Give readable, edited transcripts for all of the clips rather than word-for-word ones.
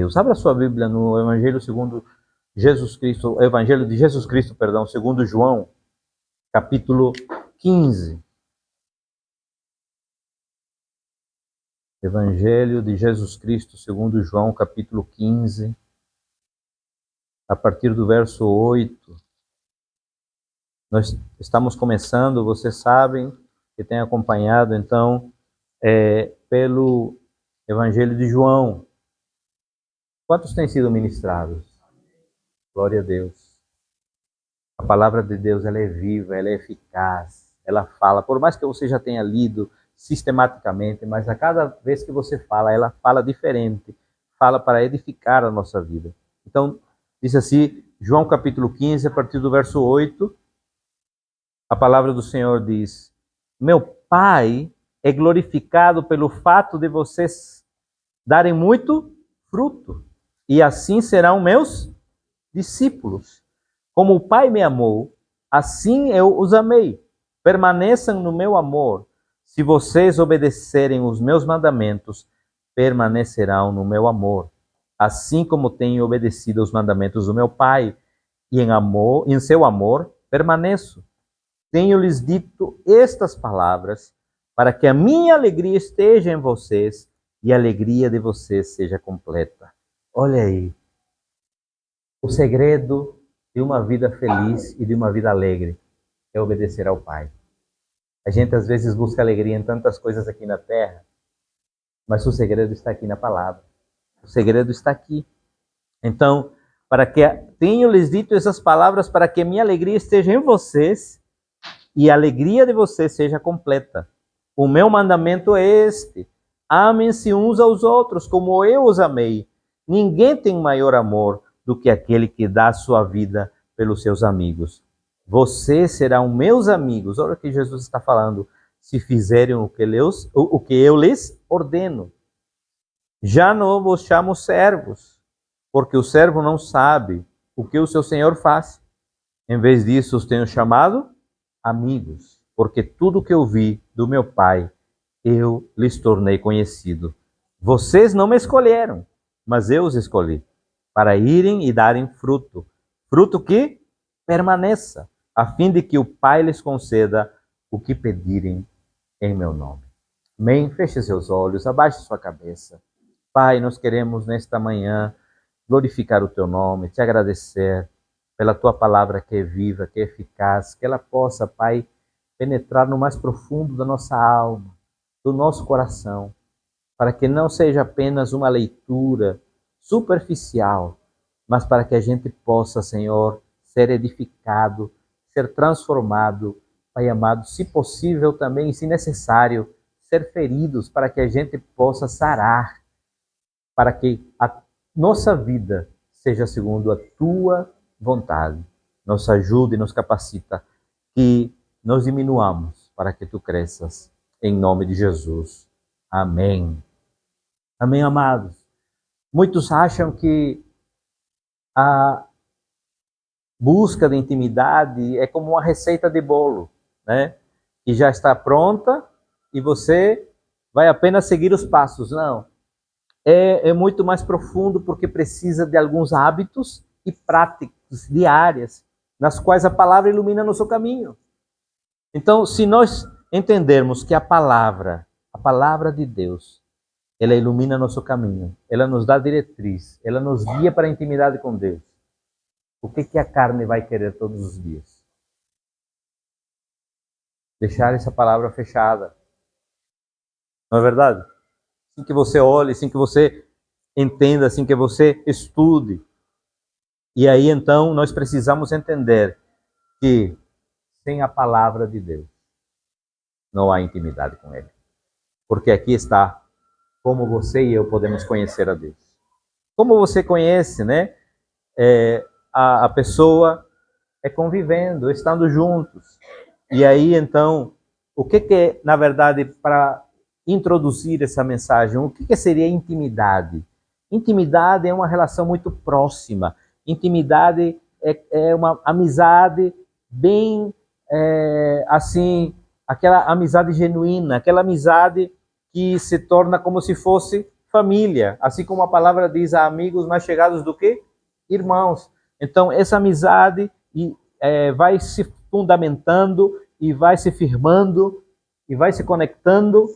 Deus. Abra sua Bíblia no Evangelho segundo Jesus Cristo, Evangelho de Jesus Cristo, perdão, segundo João, capítulo 15. Evangelho de Jesus Cristo, segundo João, capítulo 15, a partir do verso 8. Nós estamos começando, vocês sabem, que têm acompanhado, então, pelo Evangelho de João. Quantos têm sido ministrados? Glória a Deus. A palavra de Deus, ela é viva, ela é eficaz, ela fala. Por mais que você já tenha lido sistematicamente, mas a cada vez que você fala, ela fala diferente. Fala para edificar a nossa vida. Então, diz assim, João capítulo 15, a partir do verso 8, a palavra do Senhor diz: meu Pai é glorificado pelo fato de vocês darem muito fruto, e assim serão meus discípulos. Como o Pai me amou, assim eu os amei. Permaneçam no meu amor. Se vocês obedecerem os meus mandamentos, permanecerão no meu amor. Assim como tenho obedecido aos mandamentos do meu Pai, e em seu amor permaneço. Tenho-lhes dito estas palavras, para que a minha alegria esteja em vocês e a alegria de vocês seja completa. Olha aí, o segredo de uma vida feliz e de uma vida alegre é obedecer ao Pai. A gente às vezes busca alegria em tantas coisas aqui na terra, mas o segredo está aqui na palavra. O segredo está aqui. Então, tenho-lhes dito essas palavras para que minha alegria esteja em vocês e a alegria de vocês seja completa. O meu mandamento é este: amem-se uns aos outros como eu os amei. Ninguém tem maior amor do que aquele que dá a sua vida pelos seus amigos. Vocês serão meus amigos. Olha o que Jesus está falando. Se fizerem o que eu lhes ordeno. Já não vos chamo servos, porque o servo não sabe o que o seu senhor faz. Em vez disso, os tenho chamado amigos, porque tudo que eu vi do meu Pai, eu lhes tornei conhecido. Vocês não me escolheram, mas eu os escolhi, para irem e darem fruto, fruto que permaneça, a fim de que o Pai lhes conceda o que pedirem em meu nome. Amém? Feche seus olhos, abaixe sua cabeça. Pai, nós queremos nesta manhã glorificar o teu nome, te agradecer pela tua palavra que é viva, que é eficaz, que ela possa, Pai, penetrar no mais profundo da nossa alma, do nosso coração, para que não seja apenas uma leitura superficial, mas para que a gente possa, Senhor, ser edificado, ser transformado, Pai amado, se possível também, se necessário, ser feridos, para que a gente possa sarar, para que a nossa vida seja segundo a tua vontade. Nos ajude e nos capacita, que nós diminuamos para que tu cresças, em nome de Jesus. Amém. Amém, amados. Muitos acham que a busca de intimidade é como uma receita de bolo, né? Que já está pronta e você vai apenas seguir os passos. Não. É muito mais profundo, porque precisa de alguns hábitos e práticas diárias, nas quais a palavra ilumina nosso caminho. Então, se nós entendermos que a palavra de Deus, ela ilumina nosso caminho, ela nos dá diretriz, ela nos guia para a intimidade com Deus, o que a carne vai querer todos os dias? Deixar essa palavra fechada. Não é verdade? Assim que você olhe, assim que você entenda, assim que você estude. E aí então nós precisamos entender que sem a palavra de Deus não há intimidade com Ele. Porque aqui está como você e eu podemos conhecer a Deus. Como você conhece, né? A pessoa convivendo, estando juntos. E aí então, o que na verdade, para introduzir essa mensagem, o que seria intimidade? Intimidade é uma relação muito próxima. Intimidade é uma amizade bem, aquela amizade genuína, aquela amizade que se torna como se fosse família, assim como a palavra diz, a amigos mais chegados do que irmãos. Então, essa amizade vai se fundamentando e vai se firmando e vai se conectando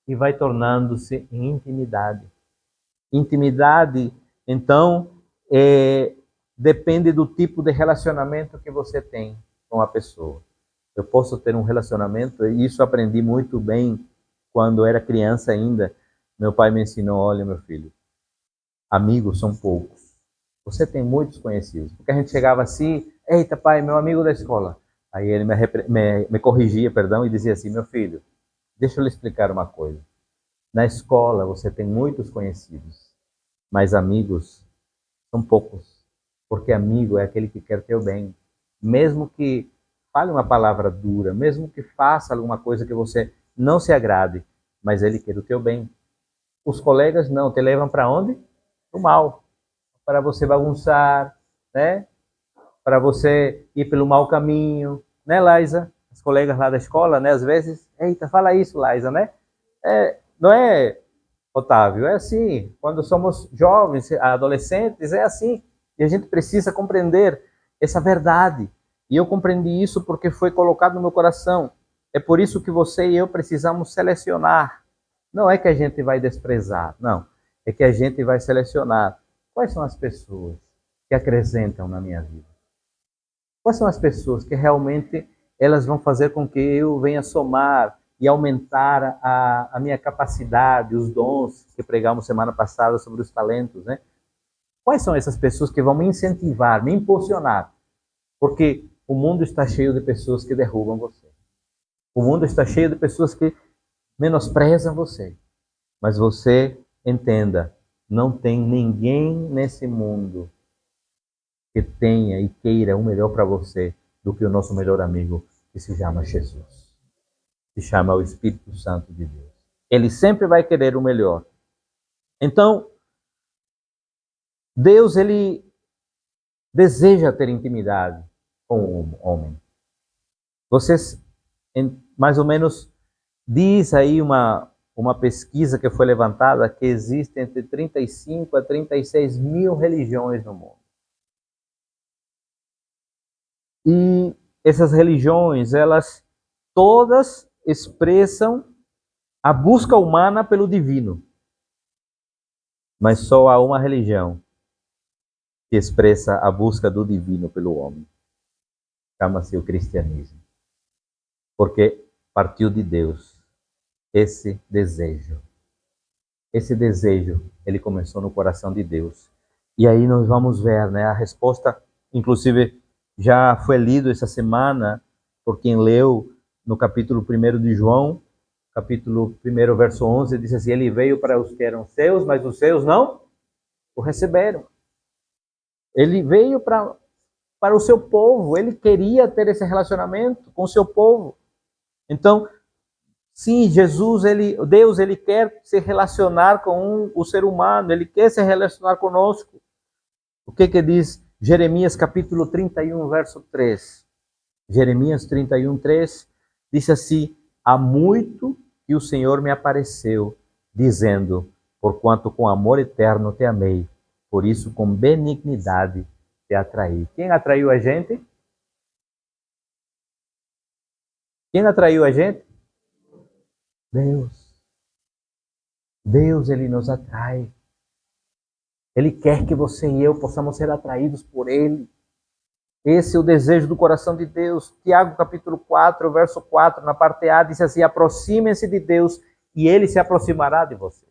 e vai tornando-se em intimidade. Intimidade, então, depende do tipo de relacionamento que você tem com a pessoa. Eu posso ter um relacionamento, e isso aprendi muito bem quando era criança ainda. Meu pai me ensinou, olha, meu filho, amigos são poucos. Você tem muitos conhecidos. Porque a gente chegava assim, eita pai, meu amigo da escola. Aí ele me corrigia, perdão, e dizia assim, meu filho, deixa eu lhe explicar uma coisa. Na escola você tem muitos conhecidos, mas amigos são poucos. Porque amigo é aquele que quer teu bem. Mesmo que fale uma palavra dura, mesmo que faça alguma coisa que você não se agrade, mas ele quer o teu bem. Os colegas não, te levam para onde? Para o mal. Para você bagunçar, né? Para você ir pelo mau caminho, né, Laisa? Os colegas lá da escola, né, às vezes, eita, fala isso, Laisa, né? Não é, Otávio? É assim, quando somos jovens, adolescentes, é assim. E a gente precisa compreender essa verdade. E eu compreendi isso porque foi colocado no meu coração. É por isso que você e eu precisamos selecionar. Não é que a gente vai desprezar, não. É que a gente vai selecionar. Quais são as pessoas que acrescentam na minha vida? Quais são as pessoas que realmente elas vão fazer com que eu venha somar e aumentar a minha capacidade, os dons que pregamos semana passada sobre os talentos, né? Quais são essas pessoas que vão me incentivar, me impulsionar? Porque o mundo está cheio de pessoas que derrubam você. O mundo está cheio de pessoas que menosprezam você. Mas você entenda, não tem ninguém nesse mundo que tenha e queira o melhor para você do que o nosso melhor amigo, que se chama Jesus. Se chama o Espírito Santo de Deus. Ele sempre vai querer o melhor. Então, Deus, ele deseja ter intimidade com o homem. Vocês, mais ou menos, diz aí uma pesquisa que foi levantada que existem entre 35 a 36 mil religiões no mundo. E essas religiões, elas todas expressam a busca humana pelo divino. Mas só há uma religião que expressa a busca do divino pelo homem. Chama-se o cristianismo. Porque partiu de Deus esse desejo. Esse desejo, ele começou no coração de Deus. E aí nós vamos ver, né, a resposta, inclusive já foi lido essa semana por quem leu no capítulo 1 de João, capítulo 1, verso 11, diz assim, ele veio para os que eram seus, mas os seus não o receberam. Ele veio para o seu povo, ele queria ter esse relacionamento com o seu povo. Então, sim, Deus, ele quer se relacionar com o ser humano, ele quer se relacionar conosco. O que diz Jeremias capítulo 31, verso 3? Jeremias 31, 3 diz assim, há muito que o Senhor me apareceu, dizendo, porquanto com amor eterno te amei, por isso com benignidade te atraí. Quem atraiu a gente? Quem atraiu a gente? Deus. Deus, ele nos atrai. Ele quer que você e eu possamos ser atraídos por ele. Esse é o desejo do coração de Deus. Tiago capítulo 4, verso 4, na parte A, diz assim, aproximem-se de Deus e ele se aproximará de vocês.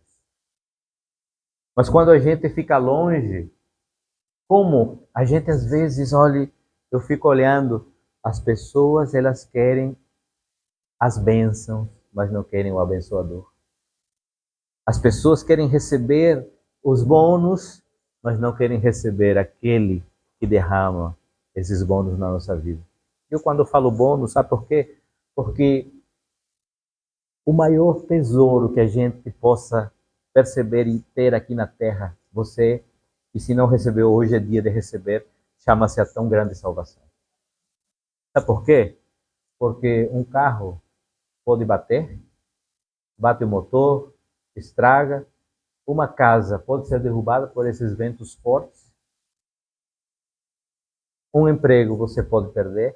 Mas quando a gente fica longe, como a gente às vezes, olha, eu fico olhando, as pessoas, elas querem as bênçãos, mas não querem o abençoador. As pessoas querem receber os bônus, mas não querem receber aquele que derrama esses bônus na nossa vida. Eu, quando eu falo bônus, sabe por quê? Porque o maior tesouro que a gente possa perceber e ter aqui na terra, você, e se não recebeu hoje, é dia de receber, chama-se a tão grande salvação. Sabe por quê? Porque um carro pode bater, bate o motor, estraga, Uma casa pode ser derrubada por esses ventos fortes. Um emprego você pode perder,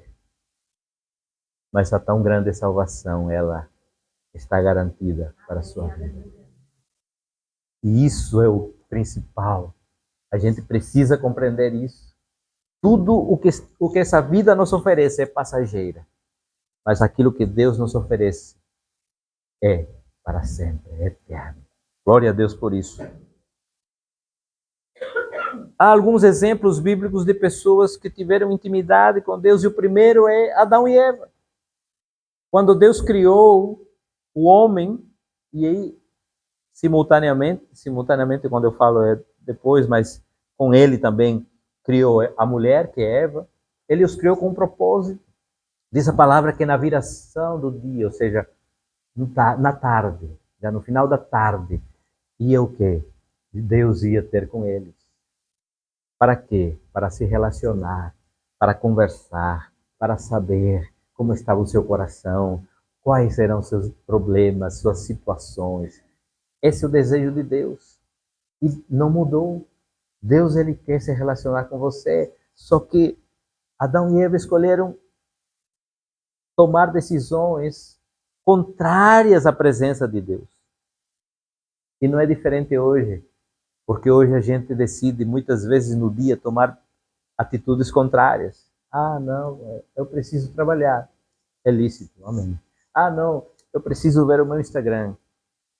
mas a tão grande salvação, ela está garantida para a sua vida. E isso é o principal. A gente precisa compreender isso. Tudo o que essa vida nos oferece é passageira, mas aquilo que Deus nos oferece é para sempre, é eterno. Glória a Deus por isso. Há alguns exemplos bíblicos de pessoas que tiveram intimidade com Deus, e o primeiro é Adão e Eva. Quando Deus criou o homem, e aí simultaneamente quando eu falo é depois, mas com ele também criou a mulher, que é Eva, ele os criou com um propósito. Diz a palavra que na viração do dia, ou seja, na tarde, já no final da tarde, ia o quê? Deus ia ter com eles. Para quê? Para se relacionar, para conversar, para saber como estava o seu coração, quais eram seus problemas, suas situações. Esse é o desejo de Deus. E não mudou. Deus, ele quer se relacionar com você. Só que Adão e Eva escolheram tomar decisões contrárias à presença de Deus. E não é diferente hoje. Porque hoje a gente decide, muitas vezes no dia, tomar atitudes contrárias. Ah, não, eu preciso trabalhar. É lícito, amém. Ah, não, eu preciso ver o meu Instagram.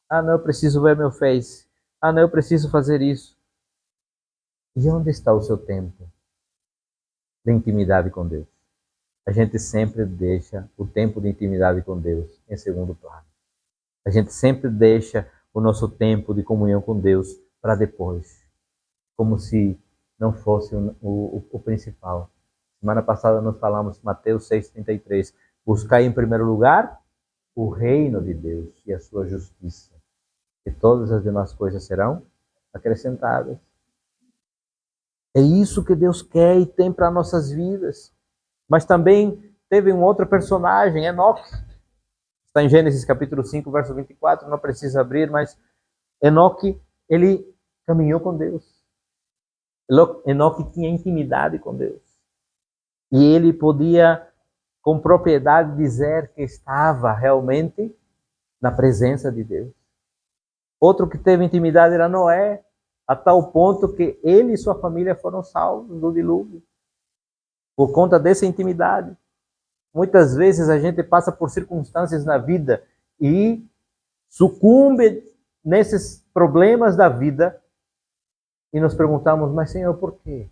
Ah, não, eu preciso ver meu Face. Ah, não, eu preciso fazer isso. E onde está o seu tempo de intimidade com Deus? A gente sempre deixa o tempo de intimidade com Deus em segundo plano. A gente sempre deixa o nosso tempo de comunhão com Deus para depois. Como se não fosse o principal. Semana passada nós falamos Mateus 6,33. Buscai em primeiro lugar o reino de Deus e a sua justiça, e todas as demais coisas serão acrescentadas. É isso que Deus quer e tem para nossas vidas. Mas também teve um outro personagem, Enoque. Está em Gênesis capítulo 5, verso 24, não precisa abrir, mas Enoque, ele caminhou com Deus. Enoque tinha intimidade com Deus. E ele podia, com propriedade, dizer que estava realmente na presença de Deus. Outro que teve intimidade era Noé, a tal ponto que ele e sua família foram salvos do dilúvio, por conta dessa intimidade. Muitas vezes a gente passa por circunstâncias na vida e sucumbe nesses problemas da vida e nos perguntamos, mas Senhor, por quê?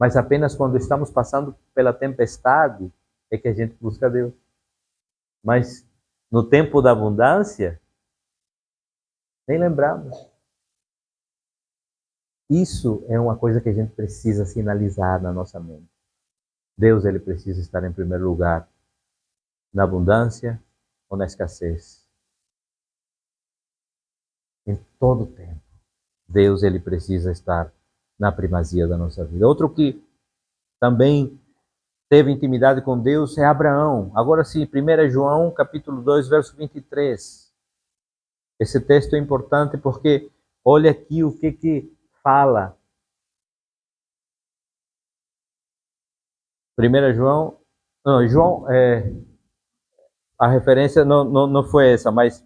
Mas apenas quando estamos passando pela tempestade é que a gente busca Deus. Mas no tempo da abundância, nem lembramos. Isso é uma coisa que a gente precisa sinalizar na nossa mente. Deus, ele precisa estar em primeiro lugar, na abundância ou na escassez. Em todo o tempo, Deus, ele precisa estar na primazia da nossa vida. Outro que também teve intimidade com Deus é Abraão. Agora sim, 1 João, capítulo 2, verso 23. Esse texto é importante porque olha aqui o que fala. 1 João, não, João, a referência não foi essa, mas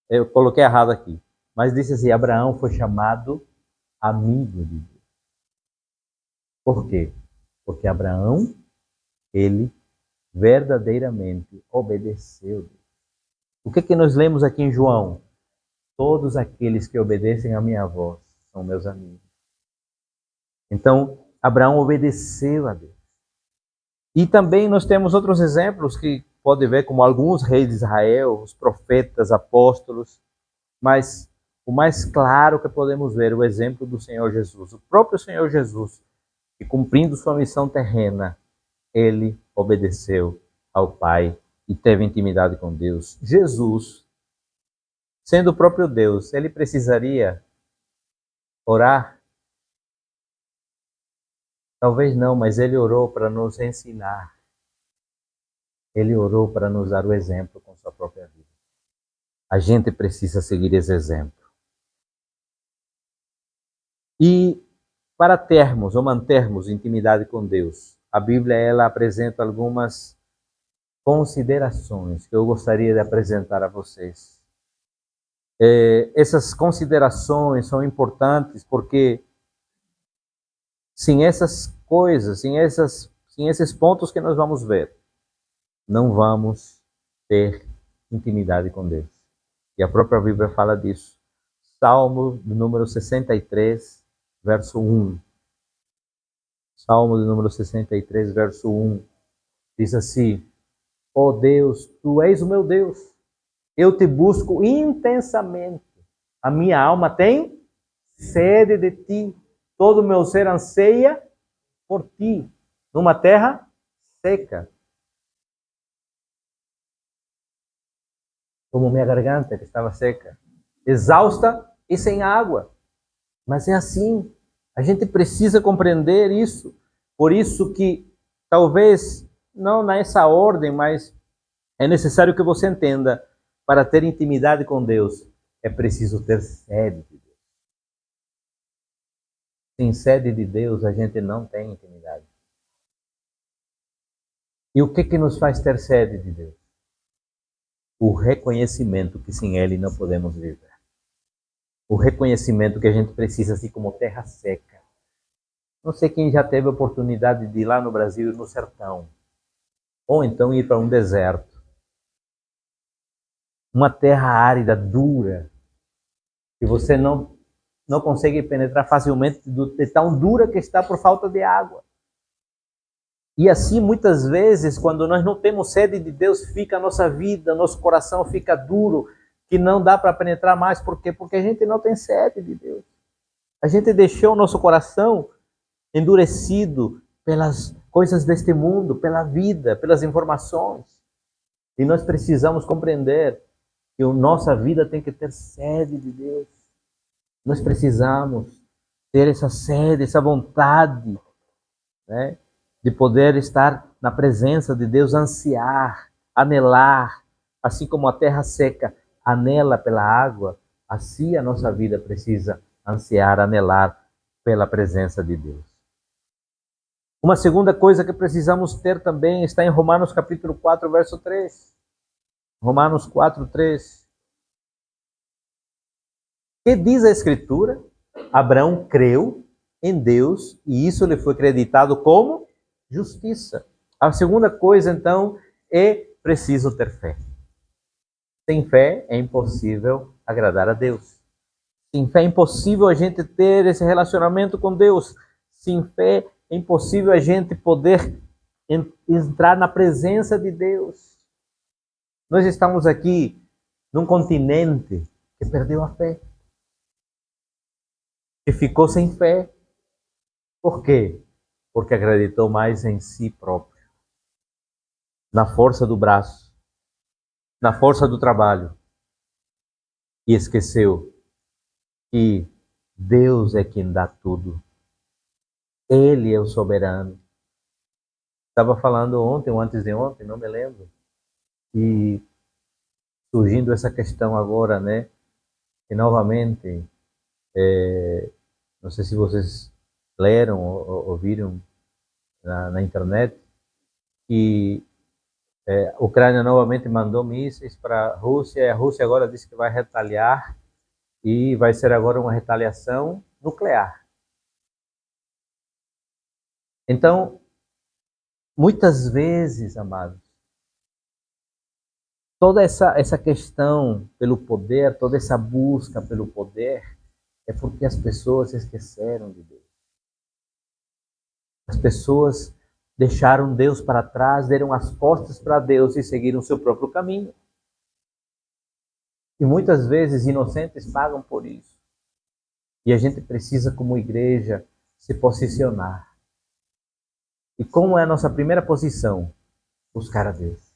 eu coloquei errado aqui. Mas disse assim, Abraão foi chamado amigo de Deus. Por quê? Porque Abraão, ele verdadeiramente obedeceu Deus. O que nós lemos aqui em João? Todos aqueles que obedecem à minha voz são meus amigos. Então, Abraão obedeceu a Deus. E também nós temos outros exemplos que pode ver como alguns reis de Israel, os profetas, apóstolos, mas o mais claro que podemos ver é o exemplo do Senhor Jesus. O próprio Senhor Jesus, que cumprindo sua missão terrena, ele obedeceu ao Pai e teve intimidade com Deus. Jesus, sendo o próprio Deus, ele precisaria orar? Talvez não, mas ele orou para nos ensinar. Ele orou para nos dar o exemplo com sua própria vida. A gente precisa seguir esse exemplo. E para termos ou mantermos intimidade com Deus, a Bíblia ela apresenta algumas considerações que eu gostaria de apresentar a vocês. Essas considerações são importantes porque sem essas coisas, sem esses pontos que nós vamos ver, não vamos ter intimidade com Deus. E a própria Bíblia fala disso. Salmo do número 63, verso 1. Salmo do número 63, verso 1. Diz assim: ó Deus, tu és o meu Deus. Eu te busco intensamente. A minha alma tem sede de ti. Todo o meu ser anseia por ti. Numa terra seca. Como minha garganta que estava seca. Exausta e sem água. Mas é assim. A gente precisa compreender isso. Por isso que, talvez, não nessa ordem, mas é necessário que você entenda, para ter intimidade com Deus, é preciso ter sede de Deus. Sem sede de Deus, a gente não tem intimidade. E o que nos faz ter sede de Deus? O reconhecimento que sem Ele não podemos viver. O reconhecimento que a gente precisa, assim como terra seca. Não sei quem já teve a oportunidade de ir lá no Brasil, no sertão. Ou então ir para um deserto. Uma terra árida, dura, que você não consegue penetrar facilmente de tão dura que está por falta de água. E assim, muitas vezes, quando nós não temos sede de Deus, fica a nossa vida, nosso coração fica duro, que não dá para penetrar mais. Por quê? Porque a gente não tem sede de Deus. A gente deixou o nosso coração endurecido pelas coisas deste mundo, pela vida, pelas informações. E nós precisamos compreender que a nossa vida tem que ter sede de Deus. Nós precisamos ter essa sede, essa vontade, né, de poder estar na presença de Deus, ansiar, anelar, assim como a terra seca anela pela água, assim a nossa vida precisa ansiar, anelar pela presença de Deus. Uma segunda coisa que precisamos ter também está em Romanos capítulo 4, verso 3. Romanos 4, 3. Que diz a Escritura? Abraão creu em Deus e isso lhe foi acreditado como justiça. A segunda coisa, então, é preciso ter fé. Sem fé é impossível agradar a Deus. Sem fé é impossível a gente ter esse relacionamento com Deus. Sem fé é impossível a gente poder entrar na presença de Deus. Nós estamos aqui num continente que perdeu a fé, que ficou sem fé. Por quê? Porque acreditou mais em si próprio, na força do braço, na força do trabalho, e esqueceu que Deus é quem dá tudo. Ele é o soberano. Estava falando ontem ou antes de ontem, não me lembro, e surgindo essa questão agora, né? E novamente, não sei se vocês leram ou ouviram na internet, que a Ucrânia novamente mandou mísseis para a Rússia, e a Rússia agora disse que vai retaliar, e vai ser agora uma retaliação nuclear. Então, muitas vezes, amados, toda essa questão pelo poder, toda essa busca pelo poder, é porque as pessoas se esqueceram de Deus. As pessoas deixaram Deus para trás, deram as costas para Deus e seguiram o seu próprio caminho. E muitas vezes inocentes pagam por isso. E a gente precisa, como igreja, se posicionar. E como é a nossa primeira posição? Buscar a Deus.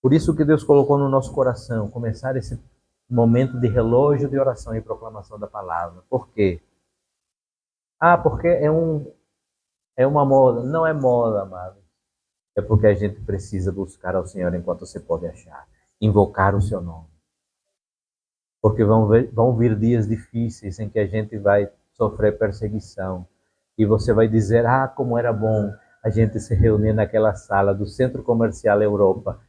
Por isso que Deus colocou no nosso coração começar esse momento de relógio de oração e proclamação da palavra. Por quê? Porque é uma moda. Não é moda, amado. É porque a gente precisa buscar ao Senhor enquanto você pode achar. Invocar o seu nome. porque vão vir dias difíceis em que a gente vai sofrer perseguição. E você vai dizer, como era bom a gente se reunir naquela sala do Centro Comercial Europa,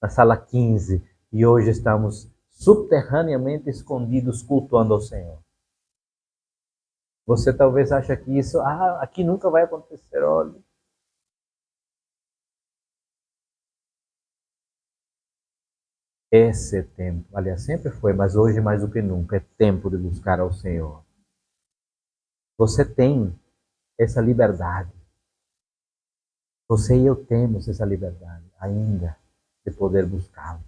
na sala 15, e hoje estamos subterraneamente escondidos cultuando ao Senhor. Você talvez ache que isso, aqui nunca vai acontecer, olha. Esse tempo, aliás, sempre foi, mas hoje mais do que nunca, é tempo de buscar ao Senhor. Você tem essa liberdade. Você e eu temos essa liberdade ainda de poder buscá-lo.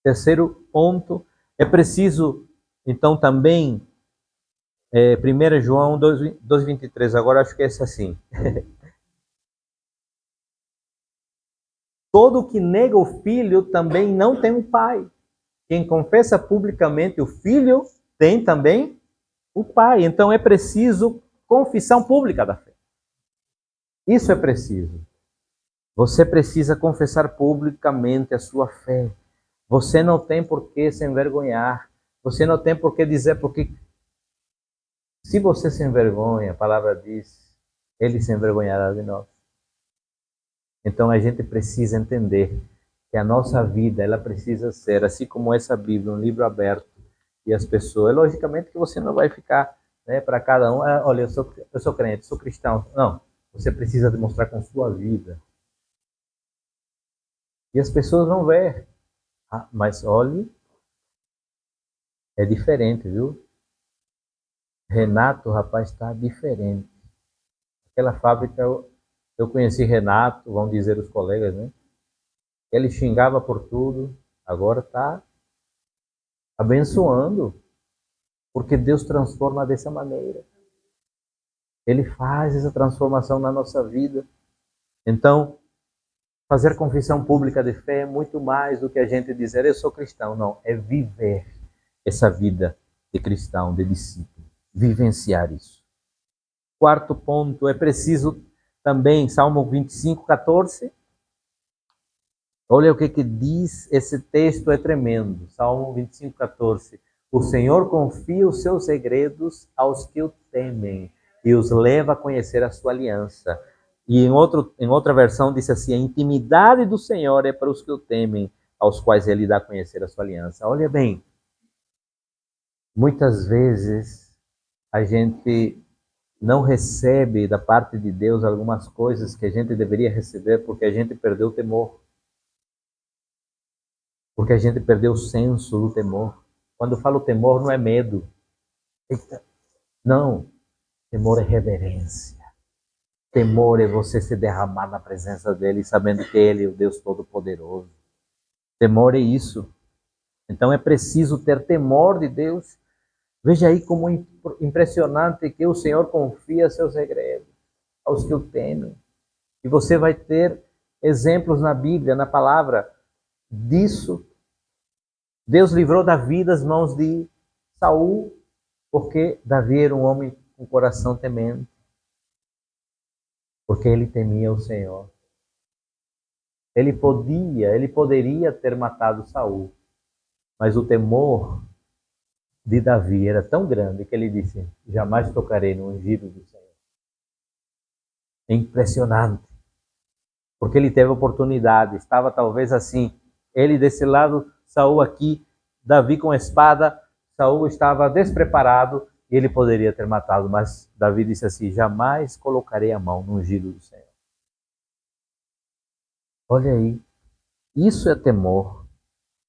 Terceiro ponto, é preciso, então, também, 1 João 2,23, agora acho que é esse assim. Todo que nega o Filho também não tem o Pai. Quem confessa publicamente o Filho tem também o Pai. Então é preciso confissão pública da fé. Isso é preciso. Você precisa confessar publicamente a sua fé. Você não tem por que se envergonhar. Você não tem por que dizer, porque se você se envergonha, a palavra diz, ele se envergonhará de nós. Então a gente precisa entender que a nossa vida, ela precisa ser, assim como essa Bíblia, um livro aberto, e as pessoas, logicamente que você não vai ficar, para cada um, olha, eu sou crente, sou cristão. Não, você precisa demonstrar com sua vida. E as pessoas vão ver. Mas olhe, é diferente, viu? Renato, o rapaz, está diferente. Aquela fábrica, eu conheci Renato, vão dizer os colegas, né? Ele xingava por tudo, agora está abençoando, porque Deus transforma dessa maneira. Ele faz essa transformação na nossa vida. Então, fazer confissão pública de fé é muito mais do que a gente dizer, eu sou cristão. Não, é viver essa vida de cristão, de discípulo. Vivenciar isso. Quarto ponto, é preciso também, Salmo 25, 14. Olha o que diz esse texto, é tremendo. Salmo 25, 14. O Senhor confia os seus segredos aos que o temem e os leva a conhecer a sua aliança. E em outra versão diz assim, a intimidade do Senhor é para os que o temem, aos quais ele dá a conhecer a sua aliança. Olha bem, muitas vezes a gente não recebe da parte de Deus algumas coisas que a gente deveria receber porque a gente perdeu o temor. Porque a gente perdeu o senso do temor. Quando eu falo temor, não é medo. Eita. Não, temor é reverência. Temor é você se derramar na presença dele, sabendo que ele é o Deus Todo-Poderoso. Temor é isso. Então é preciso ter temor de Deus. Veja aí como é impressionante que o Senhor confia seus segredos aos que o temem. E você vai ter exemplos na Bíblia, na palavra, disso. Deus livrou Davi das mãos de Saul, porque Davi era um homem com coração temente. Porque ele temia o Senhor. Ele poderia ter matado Saul, mas o temor de Davi era tão grande que ele disse, jamais tocarei no ungido do Senhor. É impressionante, porque ele teve oportunidade, estava talvez assim, ele desse lado, Saul aqui, Davi com a espada, Saul estava despreparado e ele poderia ter matado, mas Davi disse assim, jamais colocarei a mão no ungido do Senhor. Olha aí, isso é temor.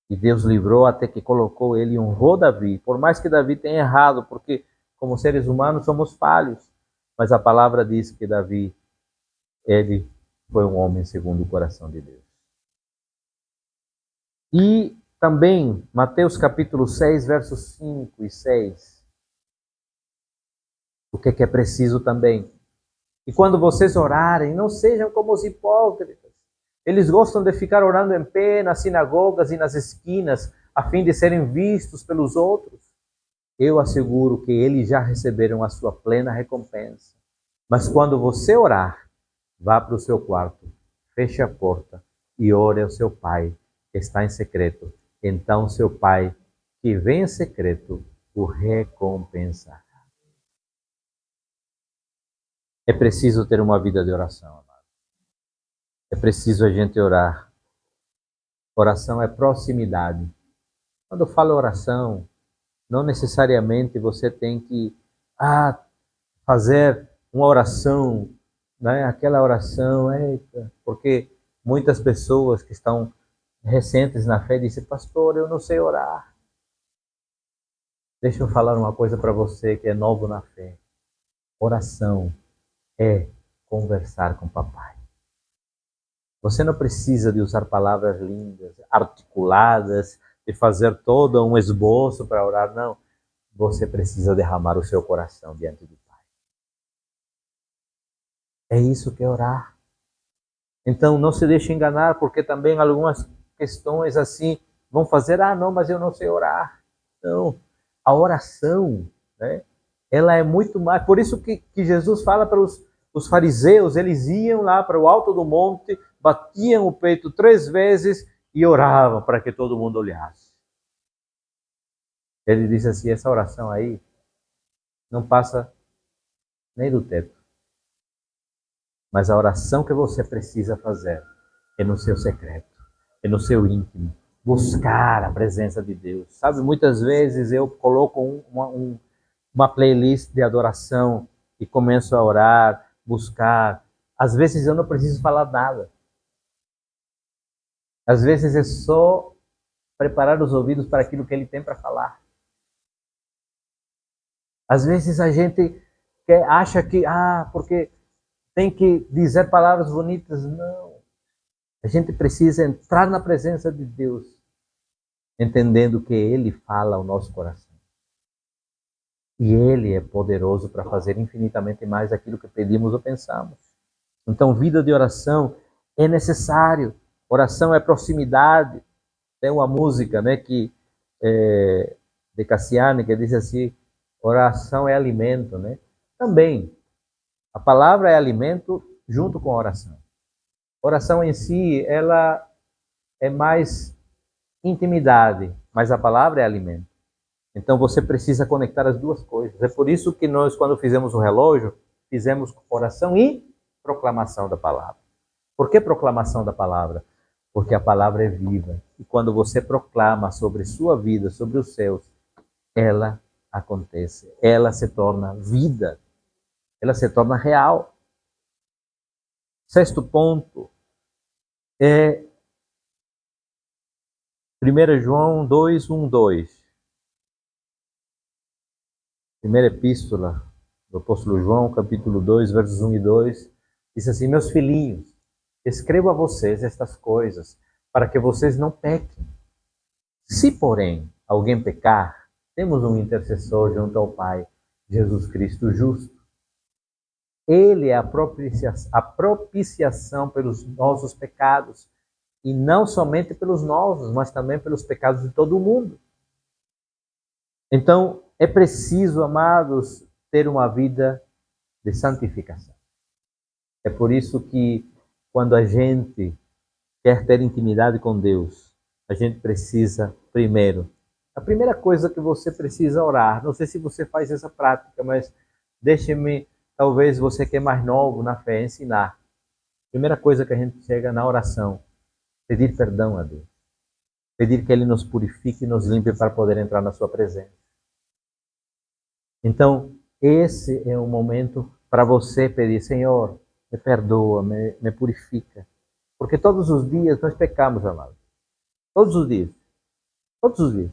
E Deus livrou até que colocou ele e honrou Davi. Por mais que Davi tenha errado, porque como seres humanos somos falhos. Mas a palavra diz que Davi, ele foi um homem segundo o coração de Deus. E também, Mateus capítulo 6, versos 5 e 6. O que é preciso também? E quando vocês orarem, não sejam como os hipócritas. Eles gostam de ficar orando em pé nas sinagogas e nas esquinas, a fim de serem vistos pelos outros. Eu asseguro que eles já receberam a sua plena recompensa. Mas quando você orar, vá para o seu quarto, feche a porta e ore ao seu Pai, que está em secreto. então seu Pai, que vem em secreto, o recompensará. É preciso ter uma vida de oração, amado. É preciso a gente orar. Oração é proximidade. Quando eu falo oração, não necessariamente você tem que fazer uma oração, né? Aquela oração, eita, porque muitas pessoas que estão recentes na fé dizem, pastor, eu não sei orar. Deixa eu falar uma coisa para você que é novo na fé. Oração é conversar com o papai. Você não precisa de usar palavras lindas, articuladas, de fazer todo um esboço para orar, não. Você precisa derramar o seu coração diante do Pai. É isso que é orar. Então não se deixe enganar, porque também algumas questões assim vão fazer, não, mas eu não sei orar. Não, a oração, né, ela é muito mais, por isso que Jesus fala para os fariseus, eles iam lá para o alto do monte, batiam o peito 3 vezes e oravam para que todo mundo olhasse. Ele disse assim, essa oração aí não passa nem do teto. Mas a oração que você precisa fazer é no seu secreto, é no seu íntimo. Buscar a presença de Deus. Sabe, muitas vezes eu coloco uma playlist de adoração e começo a orar, buscar. Às vezes eu não preciso falar nada. Às vezes é só preparar os ouvidos para aquilo que Ele tem para falar. Às vezes a gente acha que, porque tem que dizer palavras bonitas. Não. A gente precisa entrar na presença de Deus, entendendo que Ele fala ao nosso coração. E Ele é poderoso para fazer infinitamente mais aquilo que pedimos ou pensamos. Então, vida de oração é necessário. Oração é proximidade. Tem uma música, né, de Cassiane, que diz assim, oração é alimento, né? Também, a palavra é alimento junto com a oração. Oração em si, ela é mais intimidade, mas a palavra é alimento. Então você precisa conectar as duas coisas. É por isso que nós, quando fizemos o relógio, fizemos oração e proclamação da palavra. Por que proclamação da palavra? Porque a palavra é viva. E quando você proclama sobre sua vida, sobre os céus, ela acontece. Ela se torna vida. Ela se torna real. 6º ponto é 1 João 2, 1, 2. Primeira epístola do apóstolo João, capítulo 2, versos 1 e 2, diz assim, meus filhinhos, escrevo a vocês estas coisas, para que vocês não pequem. Se, porém, alguém pecar, temos um intercessor junto ao Pai, Jesus Cristo justo. Ele é a propiciação pelos nossos pecados, e não somente pelos nossos, mas também pelos pecados de todo o mundo. Então, é preciso, amados, ter uma vida de santificação. É por isso que, quando a gente quer ter intimidade com Deus, a gente precisa, primeiro, a primeira coisa que você precisa orar, não sei se você faz essa prática, mas deixe-me, talvez você que é mais novo na fé, ensinar. Primeira coisa que a gente chega na oração, pedir perdão a Deus. Pedir que Ele nos purifique e nos limpe para poder entrar na sua presença. Então, esse é o momento para você pedir, Senhor, me perdoa, me purifica. Porque todos os dias nós pecamos, amados. Todos os dias. Todos os dias.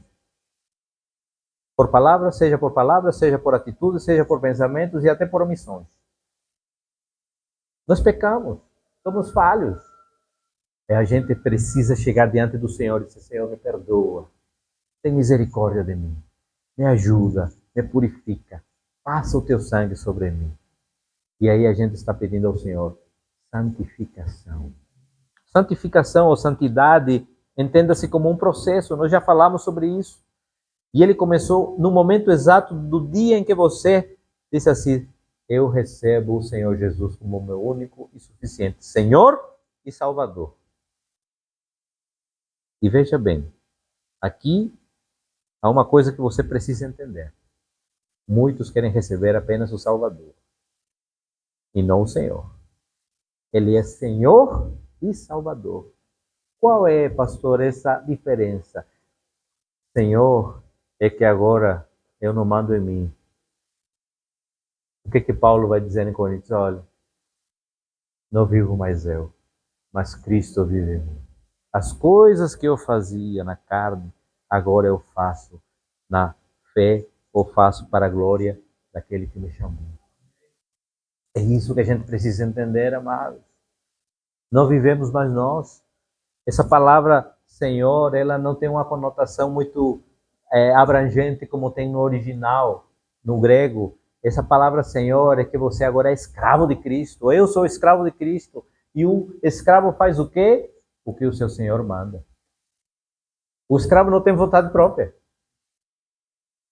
Por palavras, seja por atitudes, seja por pensamentos e até por omissões. Nós pecamos. Somos falhos. E a gente precisa chegar diante do Senhor e dizer, Senhor, me perdoa. Tem misericórdia de mim. Me ajuda, me purifica. Passa o teu sangue sobre mim. E aí a gente está pedindo ao Senhor santificação. Santificação ou santidade, entenda-se como um processo. Nós já falamos sobre isso. E ele começou no momento exato do dia em que você disse assim, eu recebo o Senhor Jesus como meu único e suficiente Senhor e Salvador. E veja bem, Aqui há uma coisa que você precisa entender. Muitos querem receber apenas o Salvador e não o Senhor. Ele é Senhor e Salvador. Qual é, pastor, essa diferença? Senhor é que agora eu não mando em mim. O que Paulo vai dizer em Coríntios? Olha, não vivo mais eu, mas Cristo vive em mim. As coisas que eu fazia na carne, agora eu faço na fé, ou faço para a glória daquele que me chamou. É isso que a gente precisa entender, amados. Não vivemos mais nós. Essa palavra Senhor, ela não tem uma conotação muito abrangente como tem no original, no grego. Essa palavra Senhor é que você agora é escravo de Cristo. Eu sou escravo de Cristo. E o escravo faz o quê? O que o seu Senhor manda. O escravo não tem vontade própria.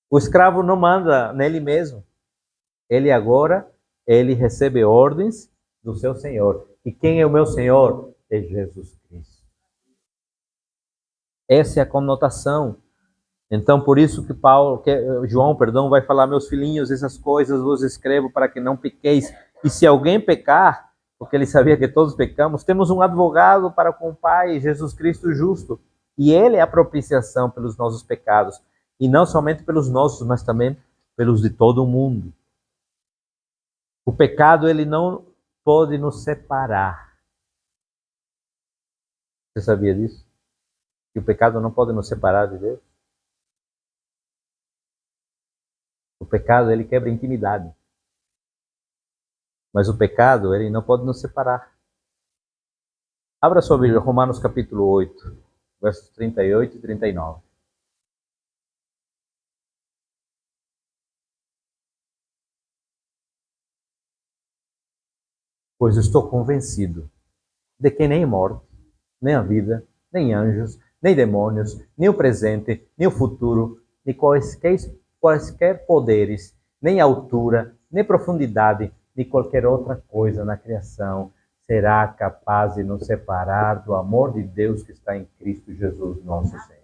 O escravo não manda nele mesmo. Ele recebe ordens do seu Senhor. E quem é o meu Senhor? É Jesus Cristo. Essa é a conotação. Então, por isso que João, vai falar, meus filhinhos, essas coisas vos escrevo para que não pequeis. E se alguém pecar, porque ele sabia que todos pecamos, temos um advogado para com o Pai, Jesus Cristo justo. E ele é a propiciação pelos nossos pecados. E não somente pelos nossos, mas também pelos de todo o mundo. O pecado, ele não pode nos separar. Você sabia disso? Que o pecado não pode nos separar de Deus? O pecado, ele quebra a intimidade. Mas o pecado, ele não pode nos separar. Abra sua Bíblia, Romanos capítulo 8, versos 38 e 39. Pois estou convencido de que nem morte, nem a vida, nem anjos, nem demônios, nem o presente, nem o futuro, nem quaisquer poderes, nem altura, nem profundidade, nem qualquer outra coisa na criação será capaz de nos separar do amor de Deus que está em Cristo Jesus, nosso Senhor.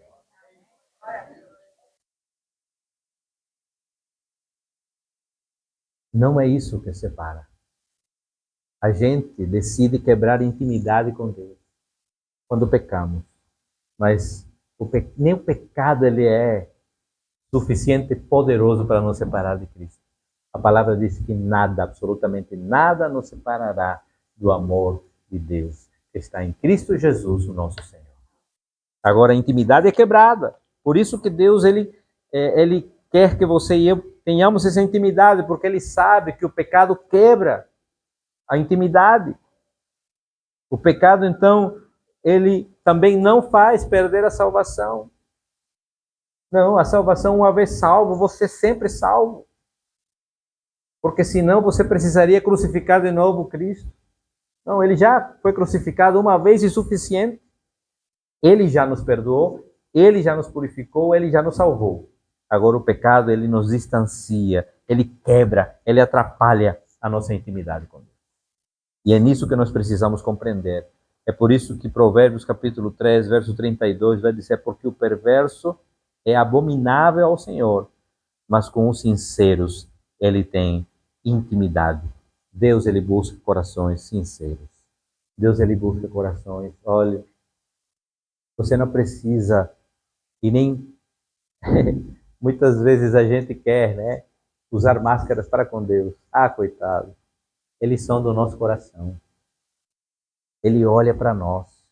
Não é isso que separa. A gente decide quebrar intimidade com Deus quando pecamos. Mas nem o pecado ele é suficiente e poderoso para nos separar de Cristo. A palavra diz que nada, absolutamente nada, nos separará do amor de Deus que está em Cristo Jesus, o nosso Senhor. Agora, a intimidade é quebrada. Por isso que Deus ele quer que você e eu tenhamos essa intimidade, porque Ele sabe que o pecado quebra a intimidade. O pecado, então, ele também não faz perder a salvação. Não, a salvação, uma vez salvo, você é sempre salvo. Porque senão você precisaria crucificar de novo Cristo. Não, ele já foi crucificado uma vez e suficiente. Ele já nos perdoou, ele já nos purificou, ele já nos salvou. Agora o pecado, ele nos distancia, ele quebra, ele atrapalha a nossa intimidade com Deus. E é nisso que nós precisamos compreender. É por isso que Provérbios capítulo 3, verso 32 vai dizer, porque o perverso é abominável ao Senhor, mas com os sinceros ele tem intimidade. Deus, ele busca corações sinceros. Deus, ele busca corações. Olha, você não precisa, e nem muitas vezes a gente quer, né, usar máscaras para com Deus. Ah, coitado. Eles são do nosso coração. Ele olha para nós.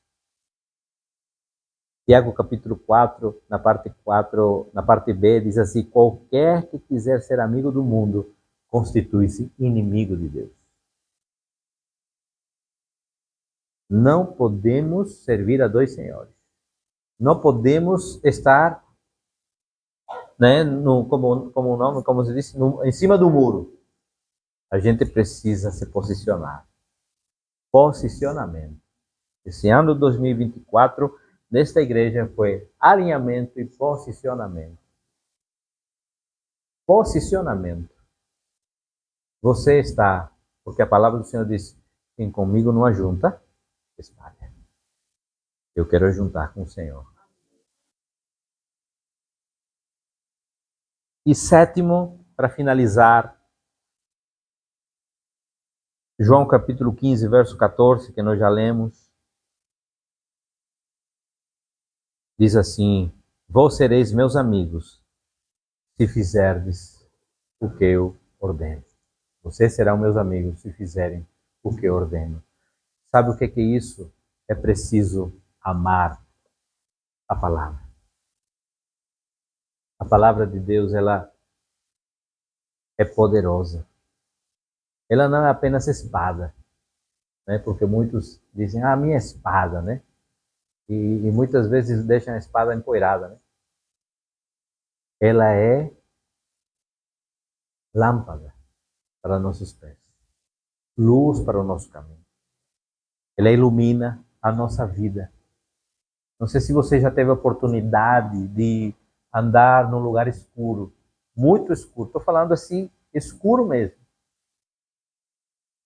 Tiago capítulo 4, na parte B, diz assim, qualquer que quiser ser amigo do mundo, constitui-se inimigo de Deus. Não podemos servir a dois senhores. Não podemos estar, né, como se disse, em cima do muro. A gente precisa se posicionar. Posicionamento. Esse ano de 2024, nesta igreja, foi alinhamento e posicionamento. Posicionamento. Você está, porque a palavra do Senhor diz, quem comigo não ajunta, espalha. Eu quero juntar com o Senhor. E sétimo, para finalizar, João capítulo 15, verso 14, que nós já lemos, diz assim: vós sereis meus amigos, se fizerdes o que eu ordeno. Vocês serão meus amigos se fizerem o que eu ordeno. Sabe o que é isso? É preciso amar a palavra. A palavra de Deus, ela é poderosa. Ela não é apenas espada, né? Porque muitos dizem, a minha espada, né? E muitas vezes deixam a espada empoeirada, né? Ela é lâmpada para nossos pés, luz para o nosso caminho. Ela ilumina a nossa vida. Não sei se você já teve a oportunidade de andar num lugar escuro, muito escuro. Estou falando assim, escuro mesmo.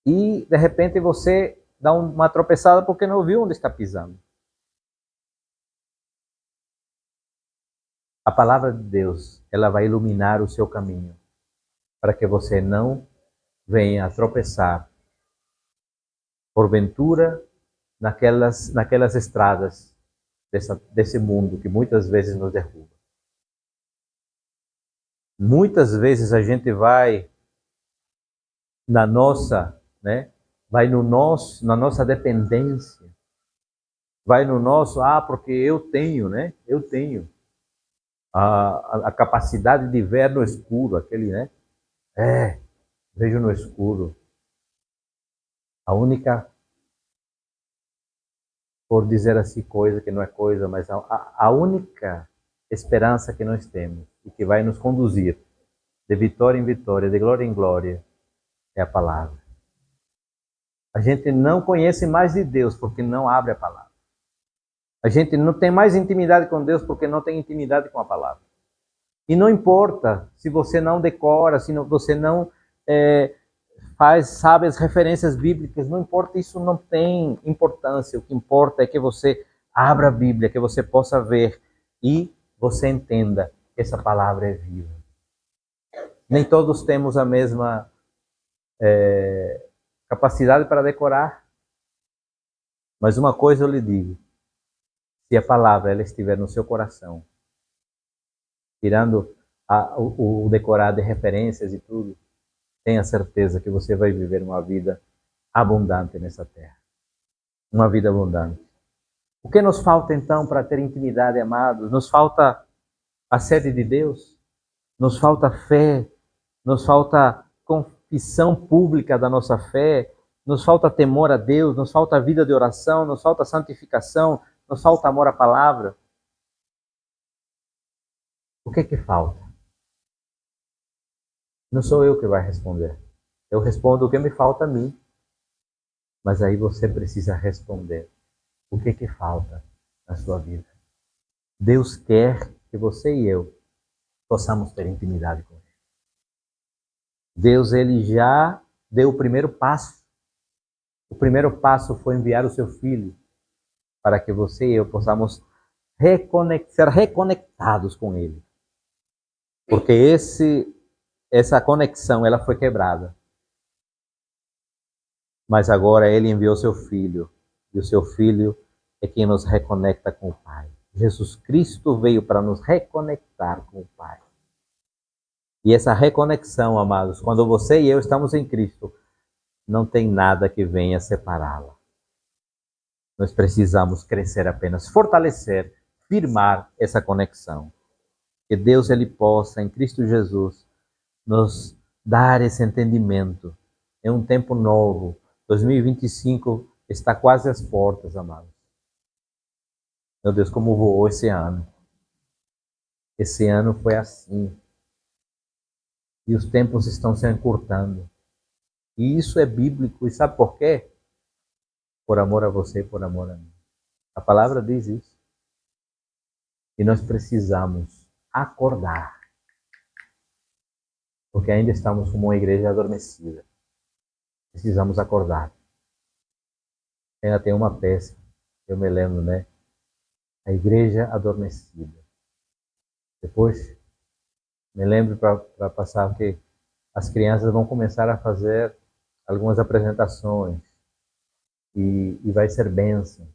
E de repente você dá uma tropeçada porque não viu onde está pisando. A palavra de Deus, ela vai iluminar o seu caminho para que você não venha a tropeçar porventura naquelas estradas desse mundo que muitas vezes nos derruba. Muitas vezes a gente vai na nossa, né? Vai no nosso, na nossa dependência. Vai no nosso, porque eu tenho, né? Eu tenho a capacidade de ver no escuro, aquele, né? Vejo no escuro. A única, por dizer assim, coisa que não é coisa, mas a única esperança que nós temos e que vai nos conduzir de vitória em vitória, de glória em glória, é a palavra. A gente não conhece mais de Deus porque não abre a palavra. A gente não tem mais intimidade com Deus porque não tem intimidade com a palavra. E não importa se você não decora, se você não sabe as referências bíblicas, não importa, isso não tem importância. O que importa é que você abra a Bíblia, que você possa ver e você entenda que essa palavra é viva. Nem todos temos a mesma capacidade para decorar, mas uma coisa eu lhe digo: se a palavra ela estiver no seu coração, tirando o decorar de referências e tudo, tenha certeza que você vai viver uma vida abundante nessa terra. Uma vida abundante. O que nos falta então para ter intimidade, amados? Nos falta a sede de Deus, nos falta fé, nos falta confissão pública da nossa fé, nos falta temor a Deus, nos falta vida de oração, nos falta santificação, nos falta amor à palavra. O que falta? Não sou eu que vai responder. Eu respondo o que me falta a mim. Mas aí você precisa responder o que falta na sua vida. Deus quer que você e eu possamos ter intimidade com Ele. Deus, Ele já deu o primeiro passo. O primeiro passo foi enviar o seu Filho para que você e eu possamos ser reconectados com Ele. Porque essa conexão ela foi quebrada. Mas agora Ele enviou seu Filho. E o seu Filho é quem nos reconecta com o Pai. Jesus Cristo veio para nos reconectar com o Pai. E essa reconexão, amados, quando você e eu estamos em Cristo, não tem nada que venha separá-la. Nós precisamos crescer apenas, fortalecer, firmar essa conexão. Que Deus ele possa, em Cristo Jesus, nos dar esse entendimento. É um tempo novo. 2025 está quase às portas, amados. Meu Deus, como voou esse ano. Esse ano foi assim. E os tempos estão se encurtando. E isso é bíblico. E sabe por quê? Por amor a você e por amor a mim. A palavra diz isso. E nós precisamos acordar. Porque ainda estamos como uma igreja adormecida. Precisamos acordar. Ainda tem uma peça, eu me lembro, né? A igreja adormecida. Depois, Me lembro para passar que as crianças vão começar a fazer algumas apresentações e vai ser bênção.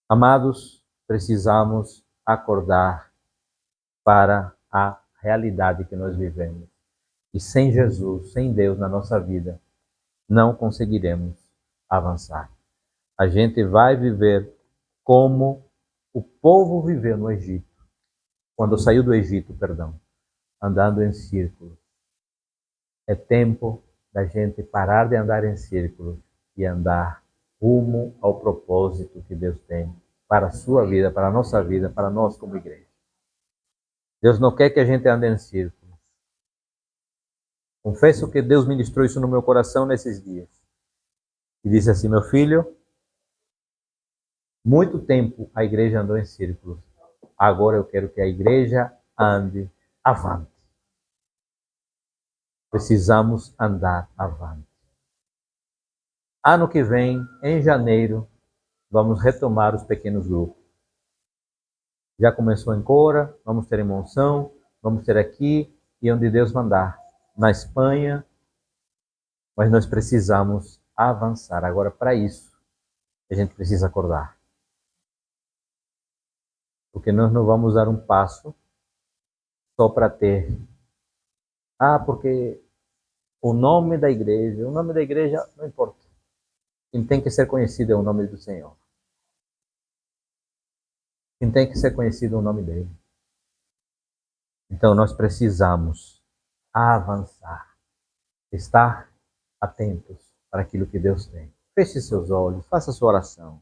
Amados, precisamos acordar para a realidade que nós vivemos. E sem Jesus, sem Deus na nossa vida, não conseguiremos avançar. A gente vai viver como o povo viveu no Egito, quando saiu do Egito, perdão, andando em círculos. É tempo da gente parar de andar em círculos e andar rumo ao propósito que Deus tem para a sua vida, para a nossa vida, para nós como igreja. Deus não quer que a gente ande em círculos. Confesso que Deus ministrou isso no meu coração nesses dias. E disse assim: meu filho, muito tempo a igreja andou em círculos. Agora eu quero que a igreja ande avante. Precisamos andar avante. Ano que vem, em janeiro, vamos retomar os pequenos grupos. Já começou em Cora, vamos ter em Monção, vamos ter aqui e onde Deus mandar, na Espanha, mas nós precisamos avançar. Agora, para isso, a gente precisa acordar. Porque nós não vamos dar um passo só para ter. Porque o nome da igreja não importa. Quem tem que ser conhecido é o nome do Senhor. Quem tem que ser conhecido é o nome dele. Então nós precisamos avançar, estar atentos para aquilo que Deus tem. Feche seus olhos, faça sua oração.